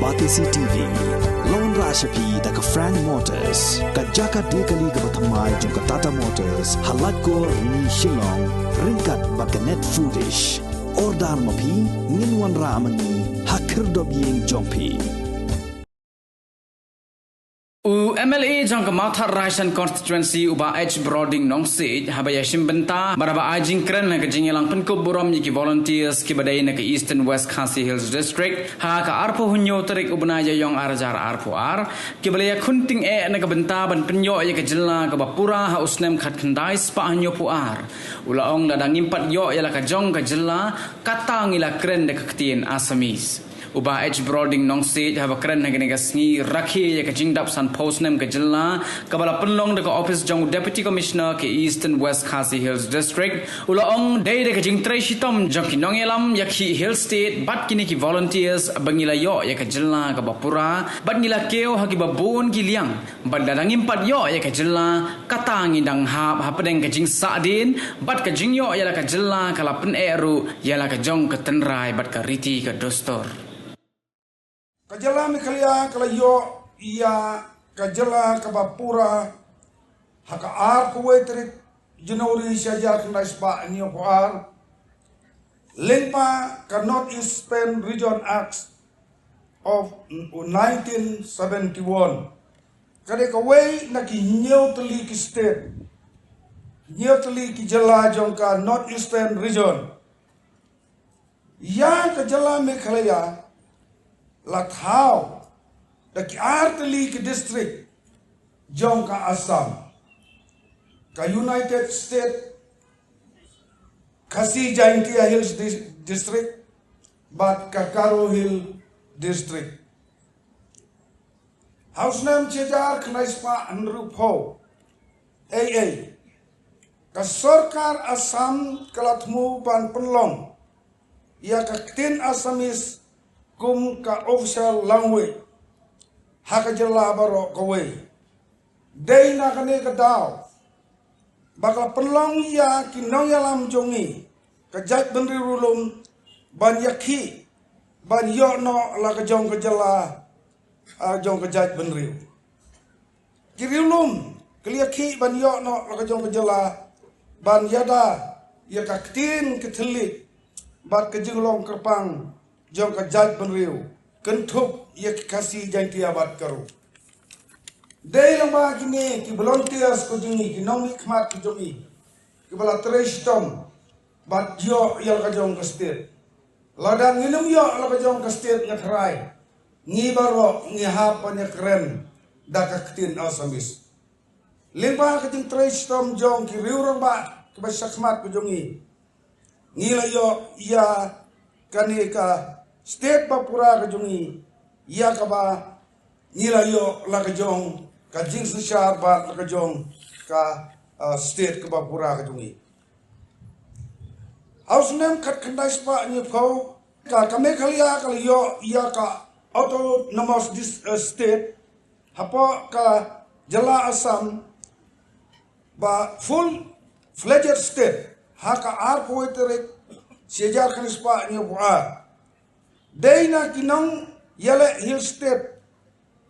Batisi TV, Lone Rashapi da ka Frank Motors, ka Jaka Dekali ka Batamai jong ka Tata Motors, halat ko ni Shillong, ringkat bakanet foodish, ordar mapi, ninwan ramani, hakir dobiyeng jongpi. MLA jong Mathar Raisen constituency uba H Broading nong se habaya shimbenta baraba ajing kren na kajing lang penkop buram ki volunteers ki badai na ka Eastern West Khasi Hills district ha ka arpo hunyo tarik ubnaya yong arjar arpo ar ki balaya khunting na ka benta ban penyo ya ka jilla ka bapura ha usnem khat khandai spa hanyo pu ar ulaong ladang impat yo ya la ka jong ka jilla katang ila kren na ka ktien Asamis uba H Broading nong se haba kren na gani gasni rakhi ya ka jingdap san postnem ka jilla kabala penlong de ka office jong deputy commissioner ke Eastern West Khasi Hills district ulaong dai de ka jing trai shitom jong ki nong elam yakhi hill state bat kini ki volunteers bangila yo ya ka jilla ka bapura bat ngila keo ha ki babon ki liang bat dadang impat yo ya ka jilla katang indang hap ha pedeng ka jing sadin bat ka jing yo ya la ka jilla kala pen eru ya la ka jong ka tenrai bat ka riti ka dostor Kajala mikalia kala yo iya kajala kabapura haka ar kuwetrit January saja kena ispa niyo ko ar limpa ka North East Pen Region Act of 1971 kade ka way na ki neutali ki state neutali ki jala jong ka North Eastern Region ya kajala mikalia Lathau, the Artli district, Jongka Assam, ka United States, Khasi Jaintia Hills district, but Kakaro Hill district. House name Chejar Knaispa Andrupo, AA, ka Sarkar Assam Kalatmu Ban Penlong, ya kaktin Assamese kum ka official language haka jela baro kawe day na kane ka daw baka penlong ya kinong yalam jongi ka jat benri rulum ban yakhi ban yo no la ka jong ka jela jong ka jat benri kirilum kliakhi ban yo no la ka jong ka jela ban yada ya ka tin kithli bat ka jinglong kerpang jong ka jaj benriu kentup ye kasi janti abat karo dei lamba kini ki volunteers ko jingi ki nomi khmat ki jomi ki bala trestom bat yo yal ka jong ka state ladang nginum yo la ka jong ka state ngathrai ngi baro ngi ha panya kren da ka ktin Asamis limba ka jing trestom jong ki riurang ba ki ba khmat ko jongi ngi la yo ya kani ka state Papura ka jungi iya ka ba nila yo la ka jong ka jing sishar ba la ka jong ka state ka Papura ka jungi house name kat kandai spa ni phau ka kame khalia ka yo iya ka autonomous state hapo ka jala Assam ba full fledged state haka ar poetere sejar kan spa ni phau Dayna kinong yale Hill State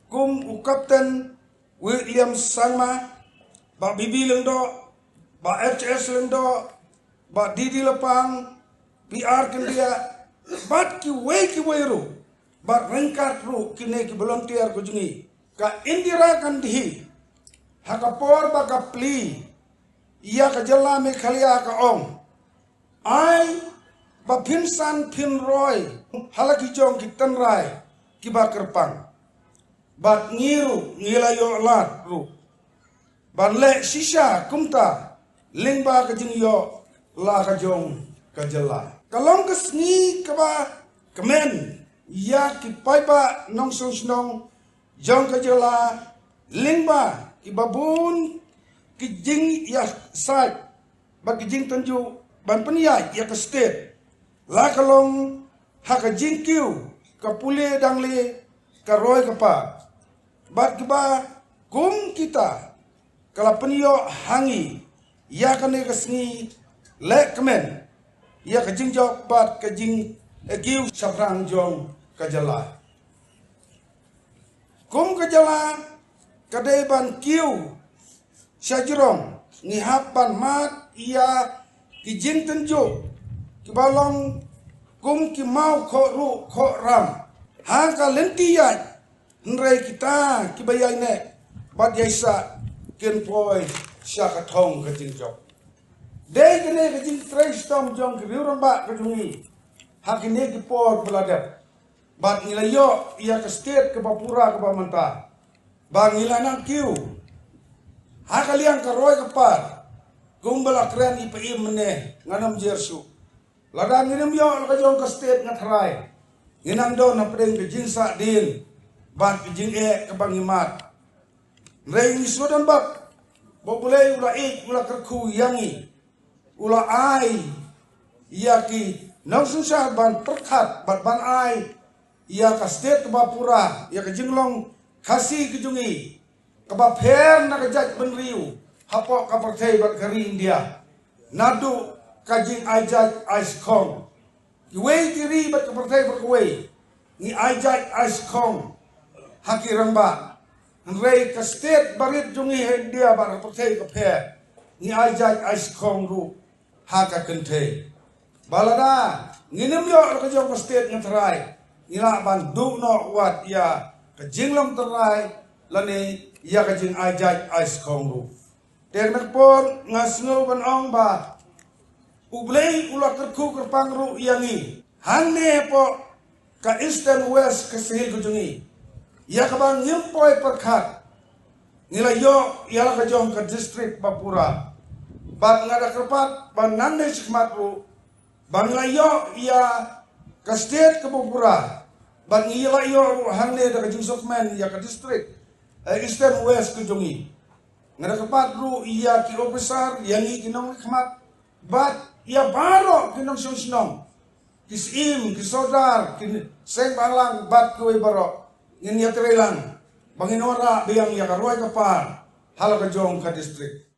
kum Captain William Sangma ba Bibi Lendo ba HS Lendo ba Didi Lepang PR Kendia bat ki weiru ba rengkat ru kine ki volunteer ko jungi ka Indira Gandhi haka por ba ka pli iya ka jala me khalia ka ong ai ba Pinsan Pinroy halaki jong ki tenrai ki ba kerpang bat ngiru ngilayo lat ru ban le shisha kumta lingba ka jing yo la ka jong ka jela kalong kesni ka ba kemen ya ki pai ba nong nong jong ka jela lingba ki babun ki jing ya sai ba ki jing tanju ban penia ya ka state la kalong haka jingkiu ka pule dangle ka roy ka pa bat kiba kum kita kala penio hangi ya kane kasni le kemen ya ka jingjok bat ka jing giu sabrang jong ka jala kum ke jalan kadai ban kiu syajrong ngihap ban mat ia kijin tenjuk kibalong kum ki mau kho ru kho ram hangka lentian nrei kita kibayai ne bat yaisa ken poi syaka thong ke jingjok dei kene ke jing tres tom jong ke riurang ba ke jungi hakine ki por beladat bat nilayo ia ke state ke Papura ke Bamanta bang ilanang kiu hakaliang ke roy ke par gumbala kren ipi mene nganam jersu ladang nginam yo ke jong ke state ngatrai nginam do na pedeng ke jing sa din bat ke jing ke bangimat rei ni sudan bat boleh ula ula kerku yangi ula ai yaki nang susah ban perkat ban ai ia ka state Bapura ia ke jinglong kasih kejungi keba pher na kejat benriu hapok ka partai bat kari India nadu kajing ajat ice kong iwei tiri bat ka partai berkuwei ni ajat ice kong haki ramba nrei ka state barit jungi India bat ka partai ka pher ni ajat ice kong ru haka kente balada nginem yo ka jong ka state ngatrai ila ban du no wat ya ka jinglong terai lani ya ka jing ajat ice kong ru teknak pon ngasngo ban ong ba ublei ula kerku kerpang ru yangi hanne po ka eastern west ka sehil kujungi ya ka bang yimpoi perkat nila yo ya ka jong ka district Papura bat ngada kerpat ban nande sikmat ru ban layo ya ka state ke Papura ban ngila yo hanne da ka jing sokmen ya ka district eastern west kujungi ngada kerpat ru iya ki officer yangi kinong hikmat bat ia baro kinong sungsnong kisim kisodar kin seng balang bat kuwi baro ngin ya trelang banginora biang ya ka roy kapar halo ka jong ka district